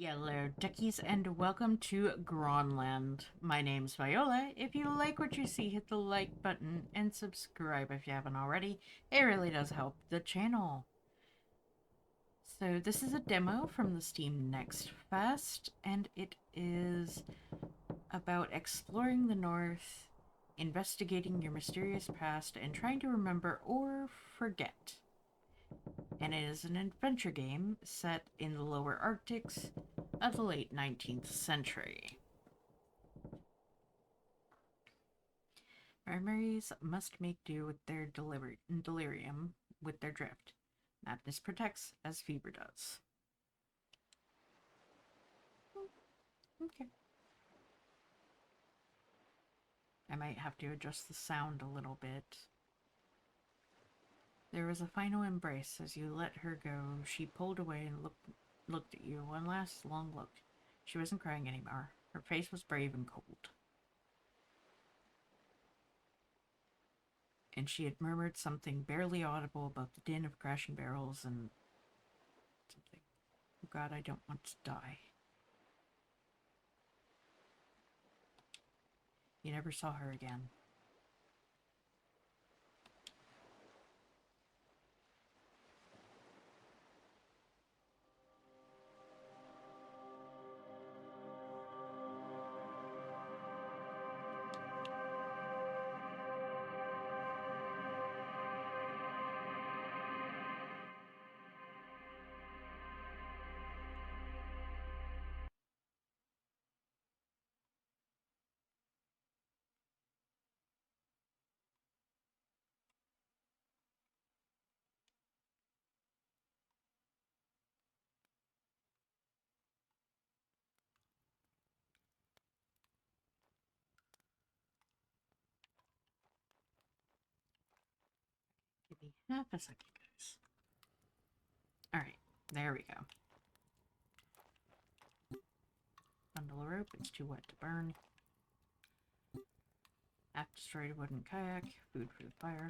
Hello, duckies, and welcome to Grønland. My name's Viola. If you like what you see, hit the like button and subscribe if you haven't already. It really does help the channel. So this is a demo from the Steam Next Fest, and it is about exploring the North, investigating your mysterious past, and trying to remember or forget. And it is an adventure game set in the lower Arctics of the late 19th century. Memories must make do with their delirium, with their drift. Madness protects as fever does. Okay. I might have to adjust the sound a little bit. There was a final embrace as you let her go. She pulled away and looked at you. One last long look. She wasn't crying anymore. Her face was brave and cold. And she had murmured something barely audible about the din of crashing barrels and something. Oh God, I don't want to die. You never saw her again. Give me half a second, guys. Alright, there we go. Bundle of rope, it's too wet to burn. Half destroyed wooden kayak, food for the fire.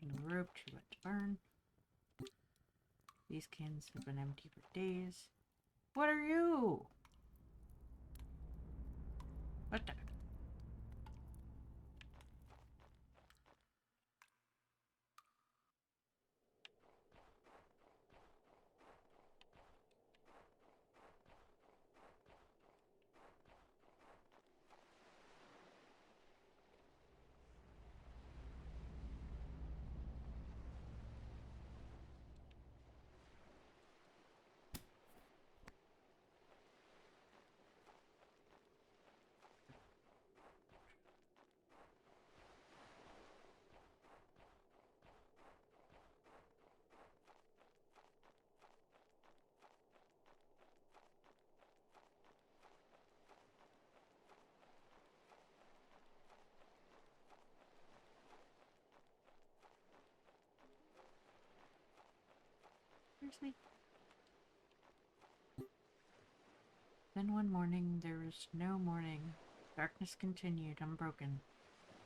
Bundle of rope, too wet to burn. These cans have been empty for days. What are you? What the? Seriously? Then one morning, there was no morning. Darkness continued, unbroken.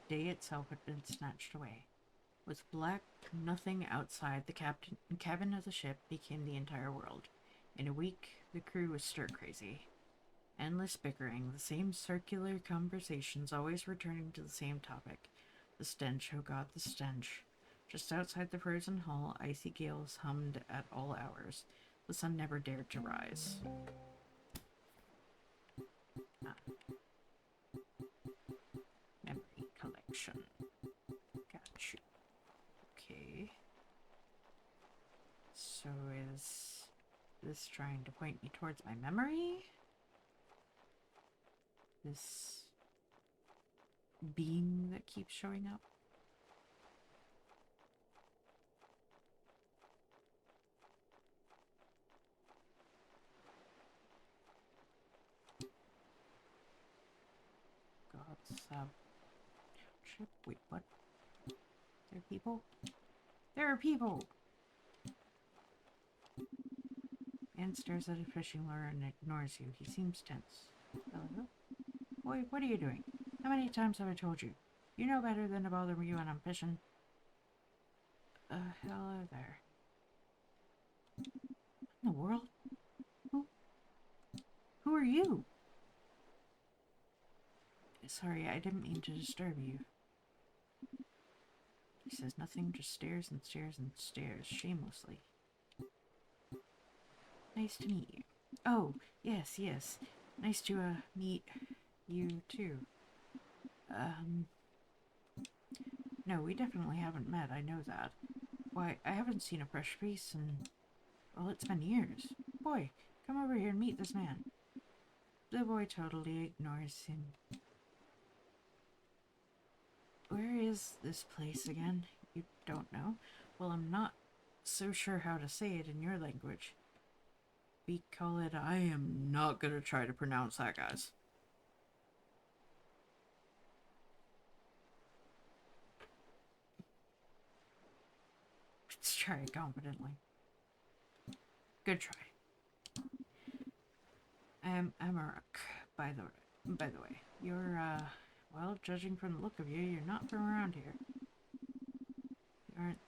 Day itself had been snatched away. With black nothing outside, the cabin of the ship became the entire world. In a week, the crew was stir-crazy. Endless bickering, the same circular conversations, always returning to the same topic. The stench, oh God, the stench. Just outside the frozen hull, icy gales hummed at all hours. The sun never dared to rise. Ah. Memory collection. Got you. Okay. So is this trying to point me towards my memory? This beam that keeps showing up? God's ship. Wait, what? There are people? There are people! Anne stares at a fishing lure and ignores you. He seems tense. Hello? Boy, what are you doing? How many times have I told you? You know better than to bother me when I'm fishing. Hello there. In the world? Who? Who are you? Sorry, I didn't mean to disturb you. He says nothing, just stares and stares and stares shamelessly. Nice to meet you. Oh, yes, yes. Nice to, meet you, too. No, we definitely haven't met, I know that. Why, I haven't seen a fresh face in... well, it's been years. Boy, come over here and meet this man. The boy totally ignores him. Where is this place again? You don't know? Well, I'm not so sure how to say it in your language. We call it... I am not gonna try to pronounce that, guys. Let's try it confidently. Good try. I'm Amarok, by the way. You're, well, judging from the look of you, you're not from around here. You aren't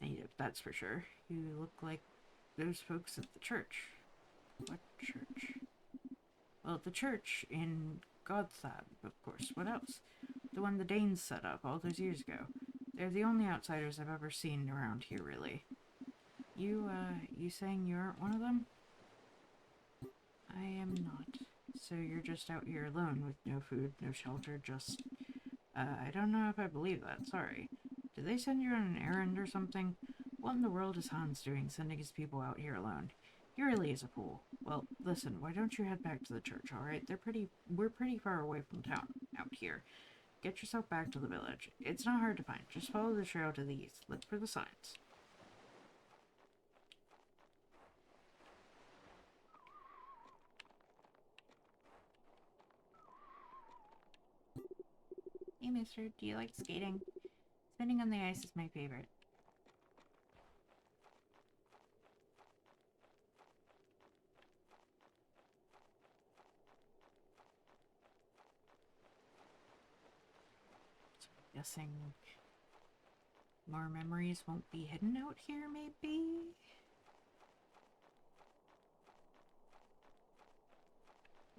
native, that's for sure. You look like those folks at the church. What church? Well, the church in Godthab, of course. What else? The one the Danes set up all those years ago. They're the only outsiders I've ever seen around here, really. You saying you aren't one of them? I am not. So you're just out here alone with no food, no shelter, just... I don't know if I believe that, sorry. Did they send you on an errand or something? What in the world is Hans doing, sending his people out here alone? He really is a fool. Well, listen, why don't you head back to the church, alright? We're pretty far away from town, out here. Get yourself back to the village. It's not hard to find. Just follow the trail to the east. Look for the signs. Hey, mister, do you like skating? Spinning on the ice is my favorite. So I'm guessing more memories won't be hidden out here, maybe?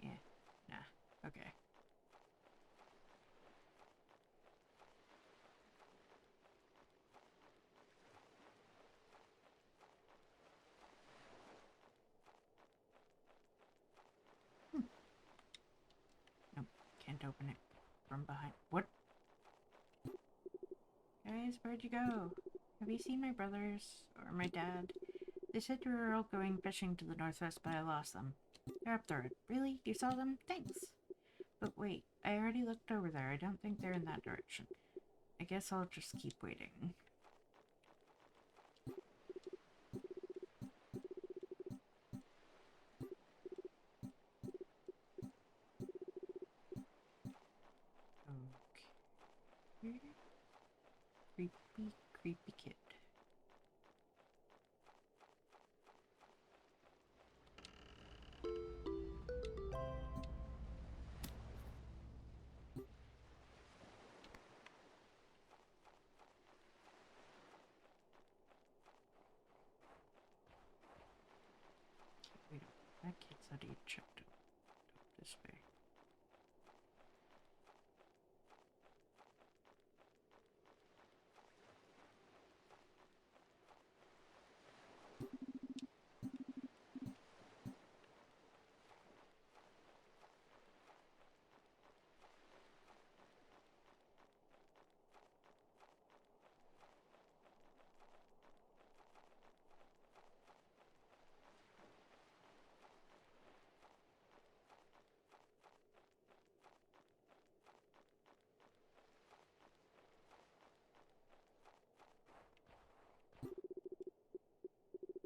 Yeah. Nah. Okay. Nope. Can't open it from behind. What? Guys, where'd you go? Have you seen my brothers? Or my dad? They said you were all going fishing to the northwest, but I lost them. They're up the road. Really? You saw them? Thanks. But wait, I already looked over there. I don't think they're in that direction. I guess I'll just keep waiting. Okay. Creepy, creepy kid. Wait, that kid's already checked out this way.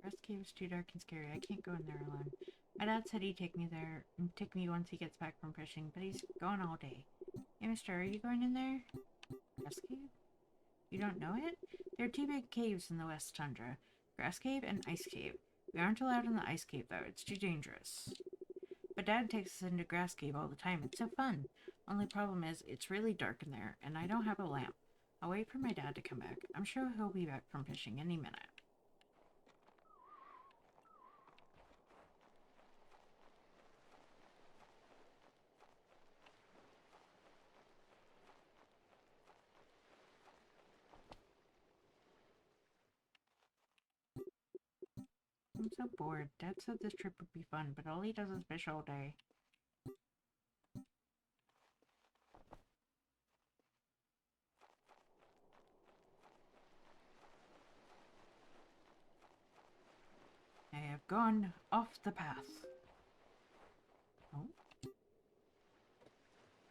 Rest Cave is too dark and scary. I can't go in there alone. My dad said he'd take me there and take me once he gets back from fishing, but he's gone all day. Hey, mister, are you going in there? Rest Cave? You don't know it? There are two big caves in the West Tundra. Grass Cave and Ice Cave. We aren't allowed in the Ice Cave, though. It's too dangerous. But Dad takes us into Grass Cave all the time. It's so fun. Only problem is, it's really dark in there, and I don't have a lamp. I'll wait for my dad to come back. I'm sure he'll be back from fishing any minute. I'm so bored. Dad said this trip would be fun, but all he does is fish all day. I have gone off the path. Oh?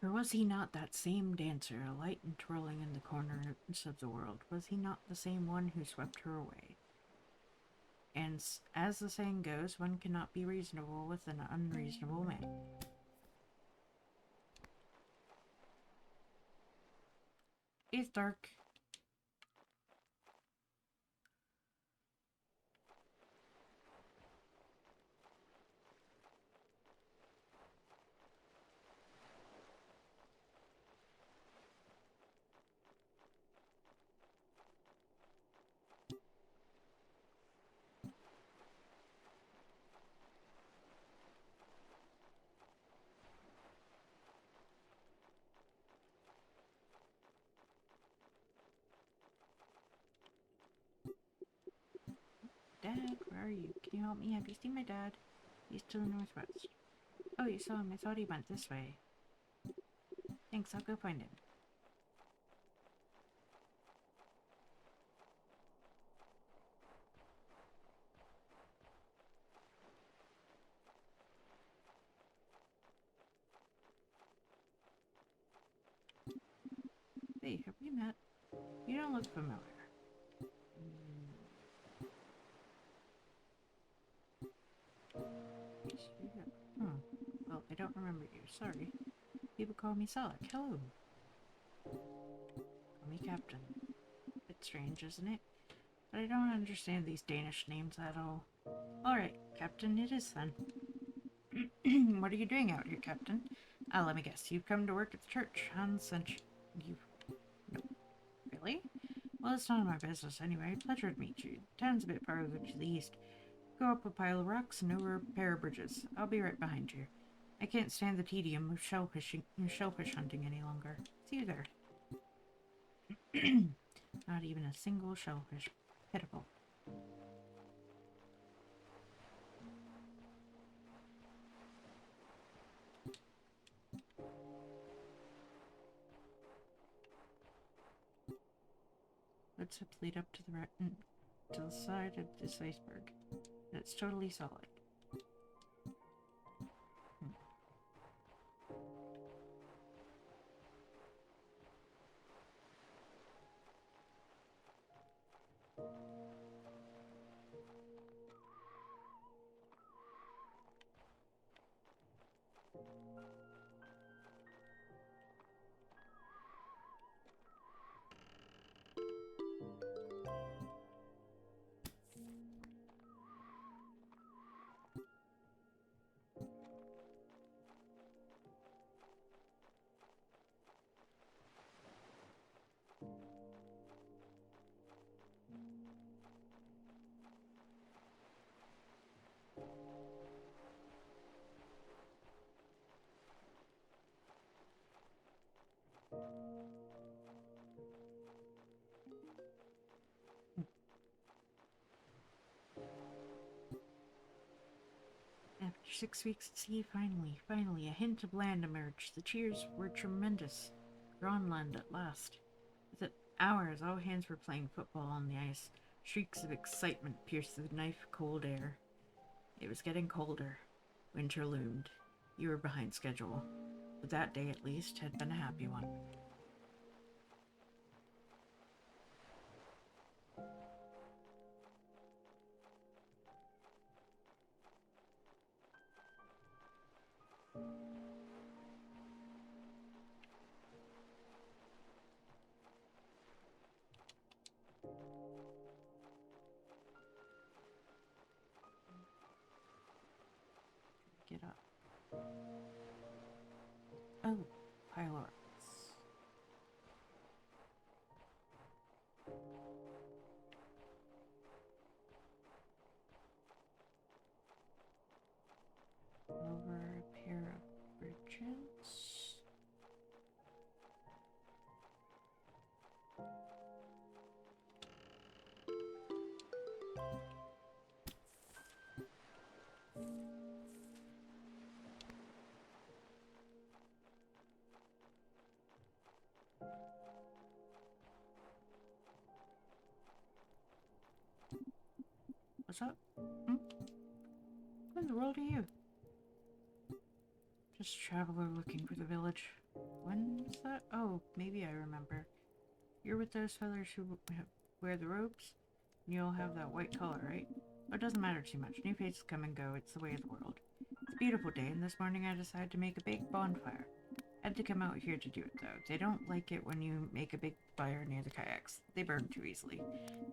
Or was he not that same dancer, light and twirling in the corners of the world? Was he not the same one who swept her away? And as the saying goes, one cannot be reasonable with an unreasonable man. It's dark. Dad, where are you? Can you help me? Have you seen my dad? He's to the northwest. Oh, you saw him. I thought he went this way. Thanks, I'll go find him. Hey, have we met? You don't look familiar. Hmm. Well, I don't remember you. Sorry. People call me Salak. Hello. Call me Captain. Bit strange, isn't it? But I don't understand these Danish names at all. Alright, Captain, it is then. What are you doing out here, Captain? Let me guess. You've come to work at the church. Hans sent you. No. Really? Well, it's none of my business anyway. Pleasure to meet you. Town's a bit farther to the east. Go up a pile of rocks and over a pair of bridges. I'll be right behind you. I can't stand the tedium of shellfish hunting any longer. See you there. Not even a single shellfish. Pitiful. Footsteps lead up to the to the side of this iceberg. And it's totally solid. After 6 weeks at sea, finally, a hint of land emerged. The cheers were tremendous. Grønland at last. Within hours, all hands were playing football on the ice. Shrieks of excitement pierced the knife-cold air. It was getting colder. Winter loomed. You were behind schedule. But that day, at least, had been a happy one. Get up. Oh, Pile of rocks. Over a pair of bridges. What's up? Hmm? What in the world are you? Just a traveler looking for the village. When was that? Oh, maybe I remember. You're with those fellas who wear the robes? And you all have that white collar, right? Oh, it doesn't matter too much. New faces come and go. It's the way of the world. It's a beautiful day, and this morning I decided to make a big bonfire. I had to come out here to do it, though. They don't like it when you make a big fire near the kayaks. They burn too easily.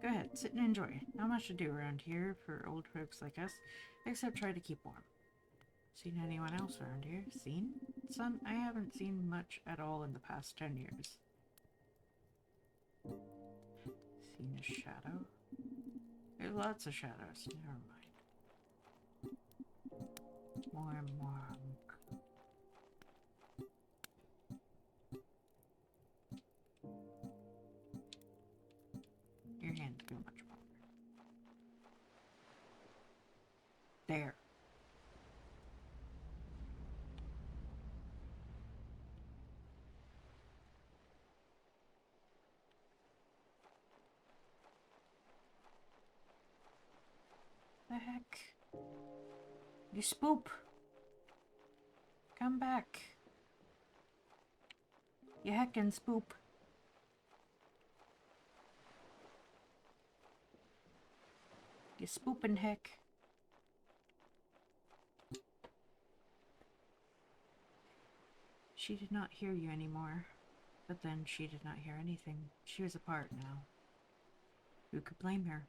Go ahead, sit and enjoy. Not much to do around here for old folks like us, except try to keep warm. Seen anyone else around here? Seen? Son, I haven't seen much at all in the past 10 years. Seen a shadow? There's lots of shadows. Never mind. More and more. Your hands feel much warmer. There. The heck? You spoop! Come back. You heckin' spoop. You spoopin' heck. She did not hear you anymore. But then she did not hear anything. She was apart now. Who could blame her?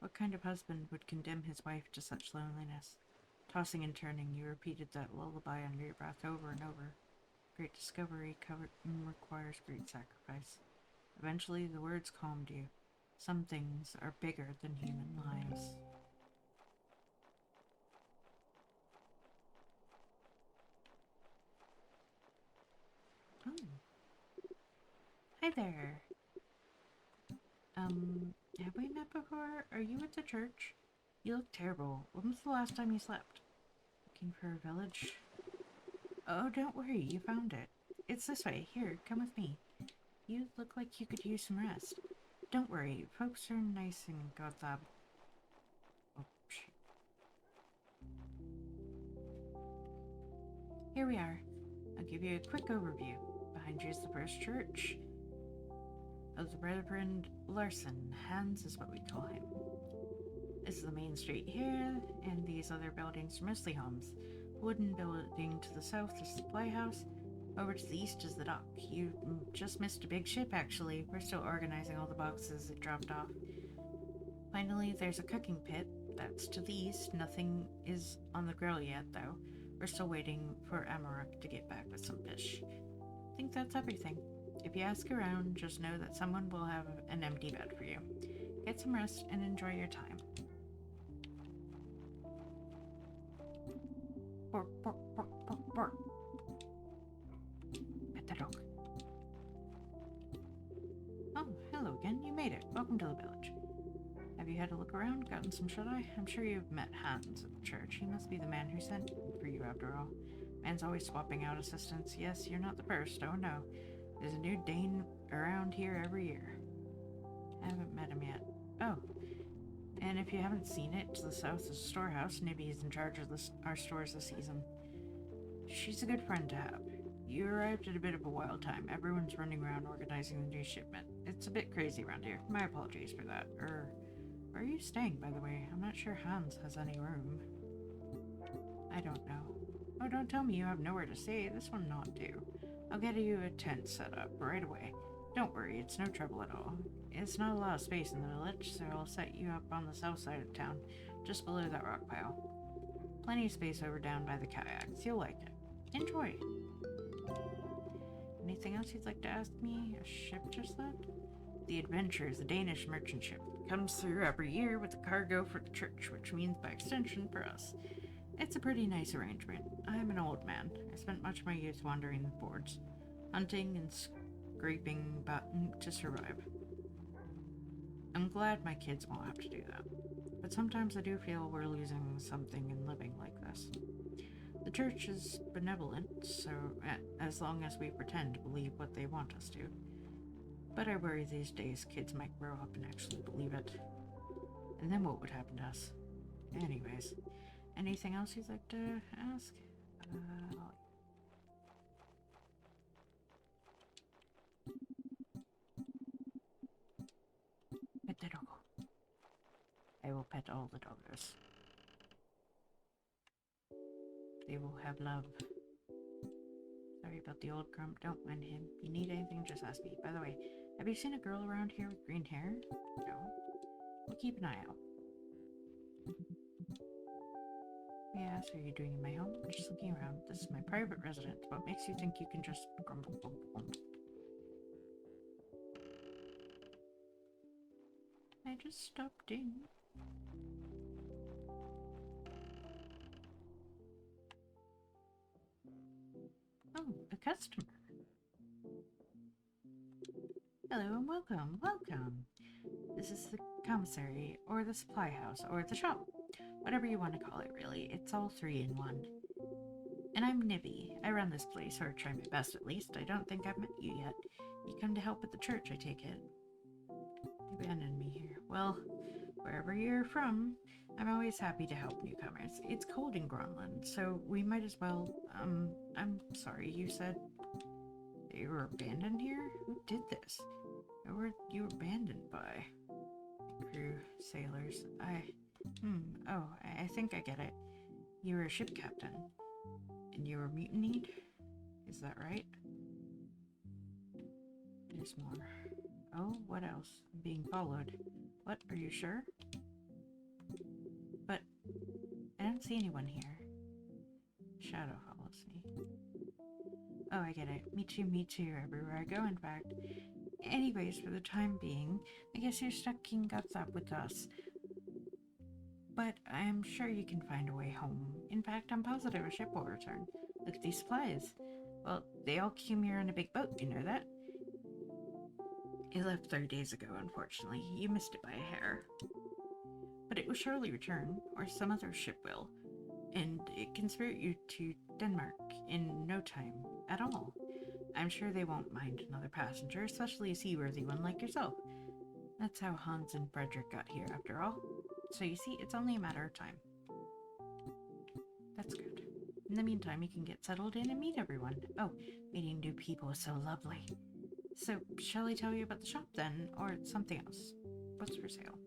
What kind of husband would condemn his wife to such loneliness? Tossing and turning, you repeated that lullaby under your breath over and over. Great discovery requires great sacrifice. Eventually, the words calmed you. Some things are bigger than human lives. Oh. Hi there. Have we met before? Are you at the church? You look terrible. When was the last time you slept? Looking for a village? Oh, don't worry, you found it. It's this way. Here, come with me. You look like you could use some rest. Don't worry, folks are nice in Gothab. Oh, shit. Here we are. I'll give you a quick overview. Behind you is the first church of the Reverend Larson. Hans is what we call him. This is the main street here, and these other buildings are mostly homes. Wooden building to the south is the playhouse. Over to the east is the dock. You just missed a big ship, actually. We're still organizing all the boxes it dropped off. Finally, there's a cooking pit. That's to the east. Nothing is on the grill yet, though. We're still waiting for Amarok to get back with some fish. I think that's everything. If you ask around, just know that someone will have an empty bed for you. Get some rest and enjoy your time. Bork, bork, bork, bork, bork. Pet the dog. Oh, hello again. You made it. Welcome to the village. Have you had a look around? Gotten some shut-eye? I'm sure you've met Hans at the church. He must be the man who sent for you, after all. Man's always swapping out assistants. Yes, you're not the first. Oh, no. There's a new Dane around here every year. I haven't met him yet. Oh. And if you haven't seen it, to the south is a storehouse. Maybe he's in charge of our stores this season. She's a good friend to have. You arrived at a bit of a wild time. Everyone's running around organizing the new shipment. It's a bit crazy around here. My apologies for that. Where are you staying, by the way? I'm not sure Hans has any room. I don't know. Oh, don't tell me you have nowhere to stay. This will not do. I'll get you a tent set up right away. Don't worry, it's no trouble at all. It's not a lot of space in the village, so I'll set you up on the south side of town, just below that rock pile. Plenty of space over down by the kayaks. You'll like it. Enjoy. Anything else you'd like to ask me? A ship just left? The Adventure is a Danish merchant ship. It comes through every year with a cargo for the church, which means by extension for us. It's a pretty nice arrangement. I'm an old man. I spent much of my youth wandering the fords, hunting and scraping to survive. I'm glad my kids won't have to do that. But sometimes I do feel we're losing something in living like this. The church is benevolent, so as long as we pretend to believe what they want us to. But I worry these days kids might grow up and actually believe it. And then what would happen to us? Anyways, anything else you'd like to ask? Pet the doggo. I will pet all the doggos. They will have love. Sorry about the old grump, don't mind him. If you need anything, just ask me. By the way, have you seen a girl around here with green hair? No? We'll keep an eye out. Yes, are you doing in my home? I'm just looking around. This is my private residence. What makes you think you can just grumble? I just stopped in. Oh, a customer. Hello and welcome, welcome. This is the commissary, or the supply house, or the shop. Whatever you want to call it, really. It's all three in one. And I'm Nibby. I run this place, or try my best at least. I don't think I've met you yet. You come to help at the church, I take it. You abandoned me here. Well, wherever you're from, I'm always happy to help newcomers. It's cold in Grønland, so we might as well, I'm sorry, you said you were abandoned here? Who did this? Who were you abandoned by? Crew, sailors, I think I get it. You were a ship captain, and you were mutinied? Is that right? There's more. Oh, what else? I'm being followed. What, are you sure? But I don't see anyone here. Shadow follows me. Oh, I get it. Me too, everywhere I go, in fact. Anyways, for the time being, I guess you're stuck in Gutsop with us. But I'm sure you can find a way home. In fact, I'm positive a ship will return. Look at these supplies. Well, they all came here on a big boat, you know that? It left 3 days ago, unfortunately. You missed it by a hair. But it will surely return, or some other ship will. And it can spirit you to Denmark in no time at all. I'm sure they won't mind another passenger, especially a seaworthy one like yourself. That's how Hans and Frederick got here, after all. So you see, it's only a matter of time. That's good. In the meantime, you can get settled in and meet everyone. Oh, meeting new people is so lovely. So, shall I tell you about the shop then, or something else? What's for sale?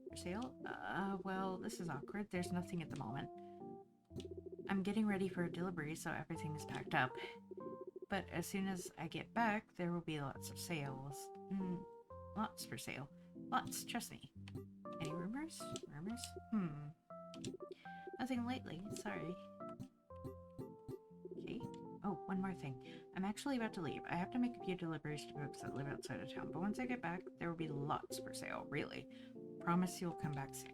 For sale? Well, this is awkward. There's nothing at the moment. I'm getting ready for a delivery, so everything is packed up. But as soon as I get back, there will be lots of sales. Lots for sale. Lots, trust me. Any rumors? Rumors? Nothing lately, sorry. Okay. Oh, one more thing. I'm actually about to leave. I have to make a few deliveries to folks that live outside of town, but once I get back, there will be lots for sale, really. Promise you'll come back soon.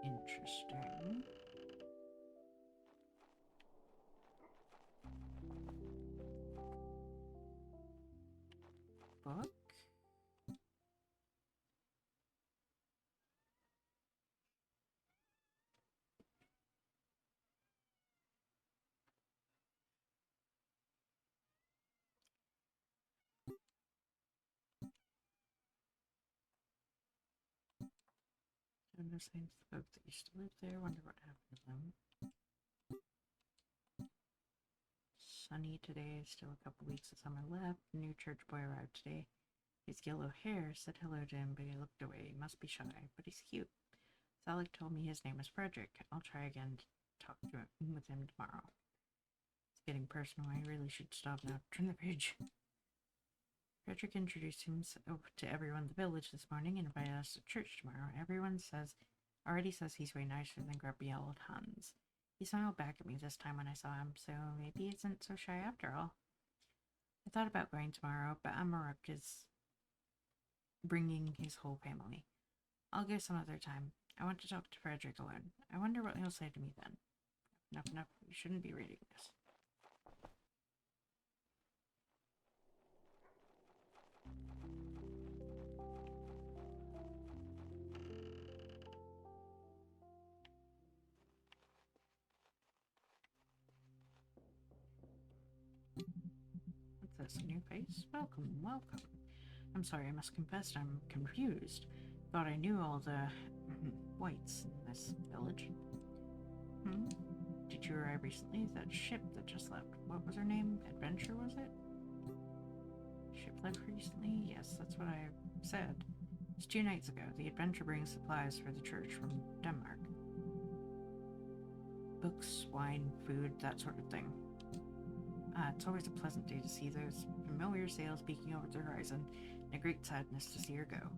Interesting. Book? And there's names of the folks that used to live there. Wonder what happened to them. Sunny today. Still a couple weeks of summer left. New church boy arrived today. His yellow hair said hello to him, but he looked away. He must be shy, but he's cute. Salik told me his name is Frederick. I'll try again to talk to him with him tomorrow. It's getting personal. I really should stop now. Turn the page. Frederick introduced himself to everyone in the village this morning and invited us to church tomorrow. Everyone already says he's way nicer than grumpy old Hans. He smiled back at me this time when I saw him, so maybe he isn't so shy after all. I thought about going tomorrow, but Amarup is bringing his whole family. I'll go some other time. I want to talk to Frederick alone. I wonder what he'll say to me then. Enough. We shouldn't be reading this. What's this? A new face? Welcome. I'm sorry, I must confess I'm confused. Thought I knew all the whites in this village. Did you arrive recently? That ship that just left. What was her name? Adventure, was it? Ship left recently? Yes, that's what I said. It's 2 nights ago. The Adventure brings supplies for the church from Denmark. Books, wine, food, that sort of thing. It's always a pleasant day to see those familiar sails peeking over the horizon, and a great sadness to see her go.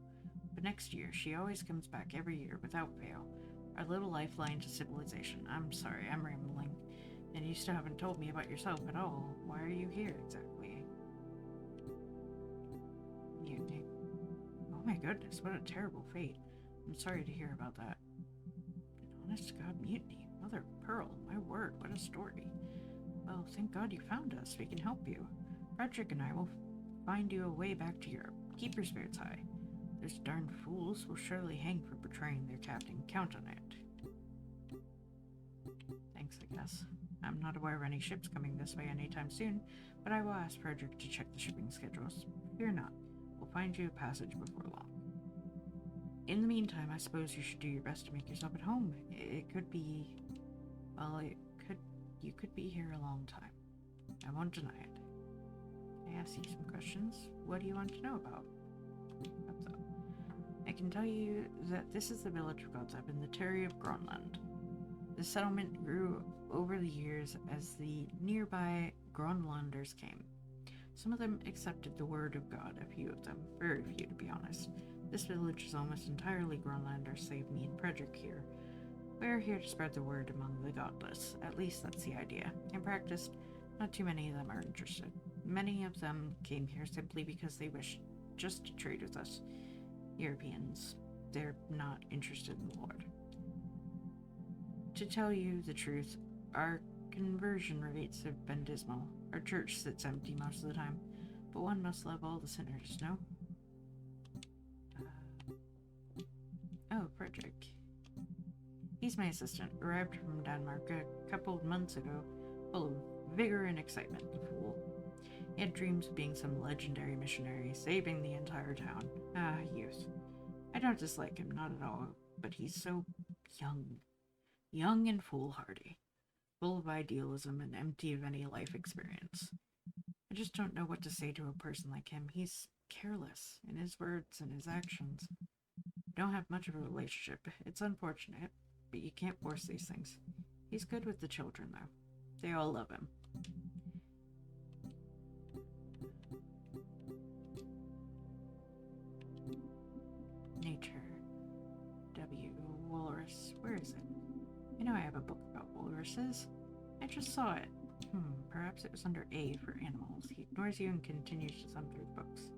But next year, she always comes back every year without fail. Our little lifeline to civilization. I'm sorry, I'm rambling. And you still haven't told me about yourself at all. Why are you here exactly? Mutiny. Oh my goodness, what a terrible fate. I'm sorry to hear about that. An honest to God mutiny. Mother of Pearl, my word, what a story. Well, thank God you found us. We can help you. Frederick and I will find you a way back to Europe. Keep your spirits high. Those darn fools will surely hang for betraying their captain. Count on it. Thanks, I guess. I'm not aware of any ships coming this way anytime soon, but I will ask Frederick to check the shipping schedules. Fear not. We'll find you a passage before long. In the meantime, I suppose you should do your best to make yourself at home. It could be... well, you could be here a long time. I won't deny it. Can I ask you some questions? What do you want to know about? What's up? I can tell you that this is the village of Gods up in the territory of Grønland. The settlement grew over the years as the nearby Grønlanders came. Some of them accepted the word of God, a few of them, very few to be honest. This village is almost entirely Grønlanders, save me and Frederick here. We're here to spread the word among the godless. At least that's the idea. In practice, not too many of them are interested. Many of them came here simply because they wished just to trade with us Europeans. They're not interested in the Lord. To tell you the truth, our conversion rates have been dismal. Our church sits empty most of the time, but one must love all the sinners, no? Oh, Frederick. He's my assistant, arrived from Denmark a couple of months ago, full of vigor and excitement, the fool. He had dreams of being some legendary missionary, saving the entire town. Youth. I don't dislike him, not at all, but he's so young and foolhardy, full of idealism and empty of any life experience. I just don't know what to say to a person like him. He's careless in his words and his actions. Don't have much of a relationship. It's unfortunate, but you can't force these things. He's good with the children, though. They all love him. Nature. Walrus. Where is it? I know I have a book about walruses. I just saw it. Perhaps it was under A for animals. He ignores you and continues to thumb through the books.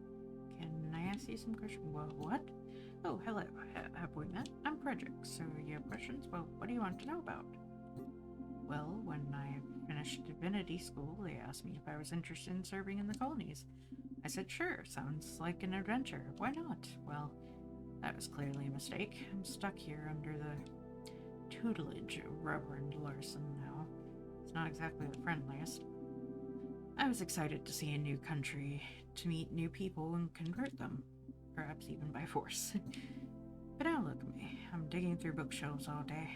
Can I ask you some questions? Well, what? Oh, hello. Have we met? I'm Frederick. So you have questions? Well, what do you want to know about? Well, when I finished divinity school, they asked me if I was interested in serving in the colonies. I said, sure, sounds like an adventure. Why not? Well, that was clearly a mistake. I'm stuck here under the tutelage of Reverend Larson now. It's not exactly the friendliest. I was excited to see a new country, to meet new people and convert them, perhaps even by force. But now look at me. I'm digging through bookshelves all day.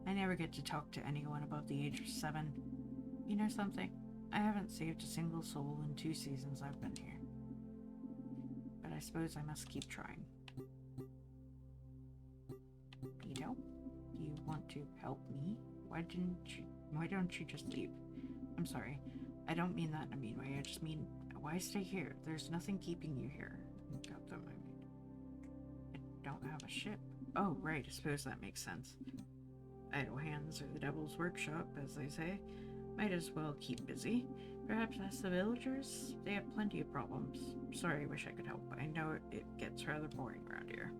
I never get to talk to anyone above the age of 7. You know something? I haven't saved a single soul in 2 seasons I've been here. I suppose I must keep trying. Need help? You want to help me? Why don't you just leave? I'm sorry. I don't mean that in a mean way. I just mean, why stay here? There's nothing keeping you here. Got them, I don't have a ship. Oh, right. I suppose that makes sense. Idle hands are the devil's workshop, as they say. Might as well keep busy. Perhaps ask the villagers? They have plenty of problems. Sorry, I wish I could help. I know it gets rather boring around here.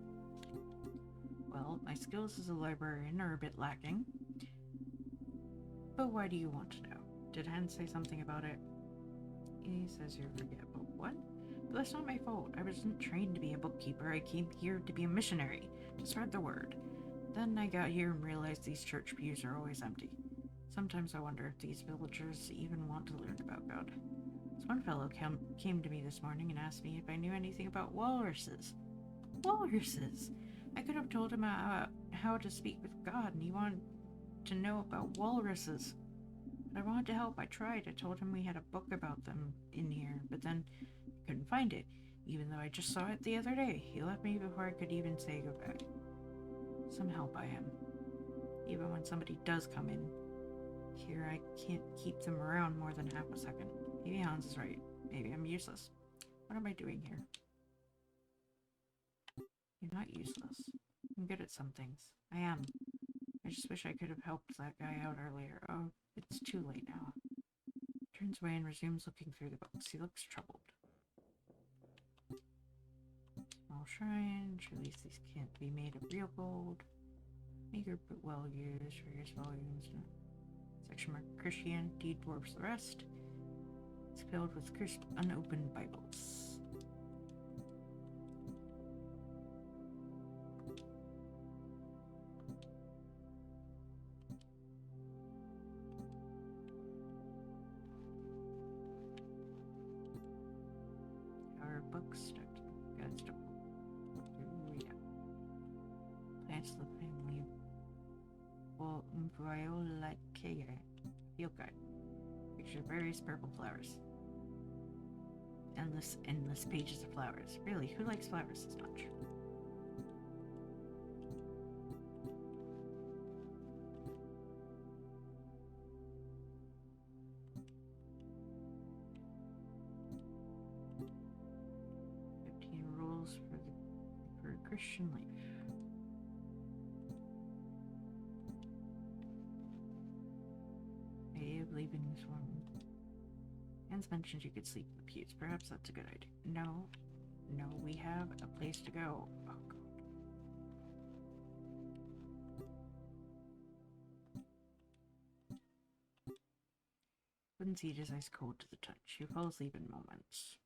Well, my skills as a librarian are a bit lacking. But why do you want to know? Did Hans say something about it? He says you're forgetful. What? But that's not my fault. I wasn't trained to be a bookkeeper. I came here to be a missionary, to spread the word. Then I got here and realized these church pews are always empty. Sometimes I wonder if these villagers even want to learn about God. This one fellow came to me this morning and asked me if I knew anything about walruses. Walruses! I could have told him how to speak with God, and he wanted to know about walruses. But I wanted to help. I tried. I told him we had a book about them in here, but then I couldn't find it, even though I just saw it the other day. He left me before I could even say goodbye. Some help I am. Even when somebody does come in here, I can't keep them around more than half a second. Maybe Hans is right. Maybe I'm useless. What am I doing here? You're not useless. I'm good at some things. I am. I just wish I could have helped that guy out earlier. Oh, it's too late now. Turns away and resumes looking through the books. He looks troubled. Small shrine. Surely these can't be made of real gold. Meager but well used. Various volumes. Section marked Christianity dwarfs the rest. It's filled with crisp, unopened Bibles. Our books start. Gotta start. Yeah. Plants of the family. Well, Viola. Feel good. Picture various purple flowers. Endless pages of flowers. Really, who likes flowers this much? For a Christian life. I believe in this one. Hans mentioned you could sleep in the pews. Perhaps that's a good idea. No, we have a place to go. Oh, God. Wouldn't see it as ice cold to the touch. You fall asleep in moments.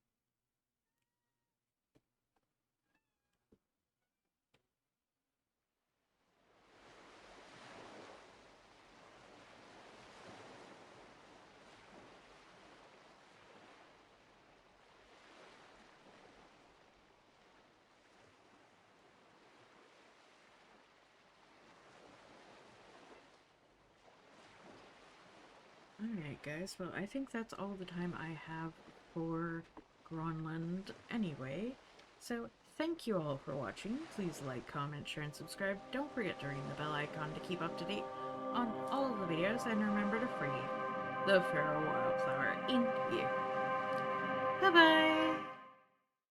Alright guys, well I think that's all the time I have for Grønland anyway. So thank you all for watching. Please like, comment, share, and subscribe. Don't forget to ring the bell icon to keep up to date on all of the videos, and remember to free the feral wildflower in you.